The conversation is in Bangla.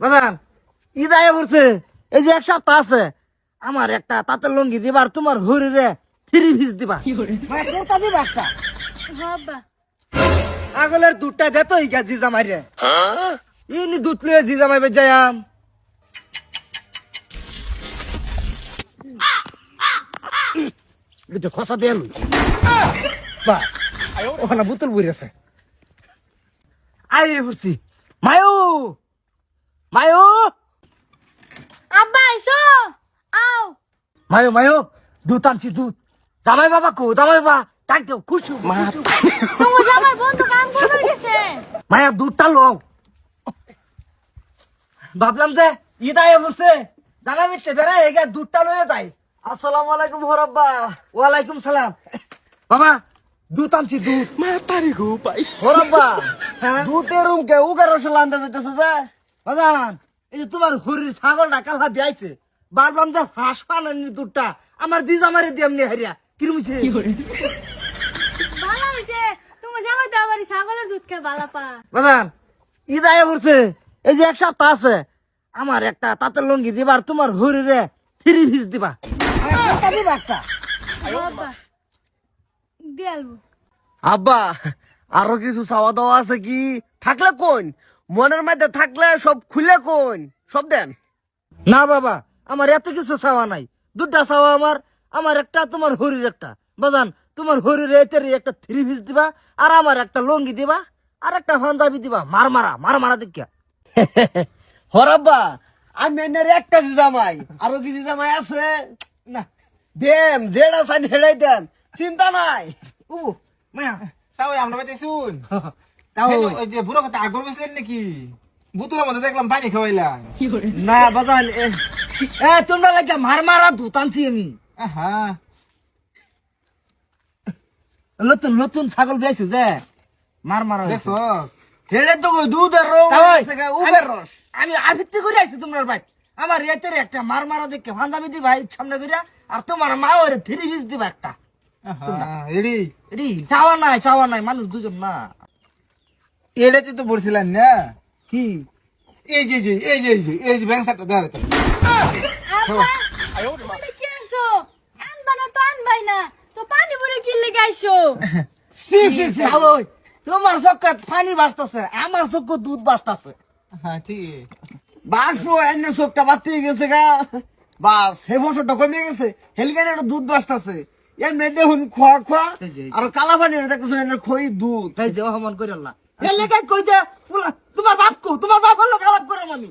বাজান ঈদ আয়া পড়ছে, এই যে এক সপ্তাহ আছে, আমার একটা তাঁতের লুঙ্গি দিবা আর তোমার হরিরে 3 পিস দিবা। মানে কোনটা দিবা একটা? বাবা আগলের দুধটা দে তো ইগা জিজা মাইরে। ইনি দুধ লিয়ে জিজা মাইবে যাইয়াম। এটা খসা দিয়ে লই। বাস ওখানে বোতল বই আছে। আই পড়ছি। মায়ু মায়ু আব্বা এসো আও মায়ু মায়ু দুধ আনছি দুধ। জামাই বাবা কো জামাই বাবা ডাক দেও খুশু মা। তোমার জামাই বন্ধু কাম করবার গেছে। মায়া দুধটা লও। ভাবলাম যে ঈদ আয়া পড়ছে, জামাই মিথ্যে বেড়ায় এগা দুধটা লয়ে যাই। আসসালামু আলাইকুম হরব্বা। ওয়ালাইকুম সালাম। বাবা দুধ আনছি দুধ। মা তারি গো ভাই হরব্বা। দুধের রুম কে উগার রসল আনতে যাইতেছে যে বাজান, এই যে তোমার হরির ছাগলটা কালা বিয়াইছে, ভাবলাম যে হাঁস পানানি দুধটা আমার দি জামাইরে দিয়ে এমনি হারিয়া কিরমিছে। ভালো হইছে, তোমার জামাই তো আবার ছাগলের দুধ খেয়ে ভালো পা। বাজান ঈদ আয়া পড়ছে, এই যে এক সপ্তাহ আছে, আমার একটা তাঁতের লুঙ্গি দিবা আর তোমার হরিরে 3 পিস দিবা। কোনটা দিবা একটা? বাবা দেলবো আব্বা আরো কিছু চাওয়া দাওয়া আছে কি? থাকলে কোন মনের মধ্যে থাকলে সব খুলে কোন সব দেন। না বাবা, আমার এত কিছু চাওয়া নাই, দুটা চাওয়া আমার, আমার একটা তোমার হরির একটা। বাজান তোমার হরির এতেরই একটা 3 পিস দিবা আর আমার একটা লুঙ্গি দিবা আর একটা পাঞ্জাবি দিবা মারমারা দেখিয়া। হরাব্বা আমি এনের একটা জামাই, আরো কিছু জামাই আছে না, দেন যেটা চাই হেড়াই দেন, চিন্তা নাই। ও মায়া তাও আমরা বাড়িতে শুন তাও ওই যে বুড়ো কথা আগর বসলেন নাকি? বোতলের মধ্যে দেখলাম পানি খাওয়াইলাম। না বাজান তোমরা লাগে মারমারা দুধ আনছি আমি। আহা নতুন নতুন ছাগল বেছে যে মারমারা হয়েছে। দেখছস? হেড়ে তো কই দুধের রং তাই, আছে গা, উবের রস। আমি আবৃত্তি করে আইছি তোমার ভাই, আমার এতের একটা মারমারা দেখে পাঞ্জাবি দিবা সামনে কইরা আর তোমার মা ওরে 3 পিস দিবা একটা। আহা এডি এডি চাওয়া নাই মানুষ দুজন না। এটাতে তো বলছিলেন না, কি এই যে এই যে ব্যাংক সারটা দেওয়া যেত। আব্বা তুমি কি আছো? আনবা না তো আনবাই না তো পানি ভরে কি লাগাইছো? সি ওই তোমার চক্কর পানি বাসতাছে, আমার চক্কর দুধ বাসতাছে। হ্যাঁ ঠিক। বাসো এনে সবটা বাতি গেছে গা, বাস হে বছরটা কমে গেছে, হেলগানে একটা দুধ বাসতাছে। এর মেয়ে দেখুন খোয়া এই যে, আর কালা পানি দেখতেছ এনের খই দুধ। তাই যে অপমান করে আল্লাহ এ লেগাই কই যে তোমার বাপ কো, তোমার বাপ হলো খারাপ করে আমি।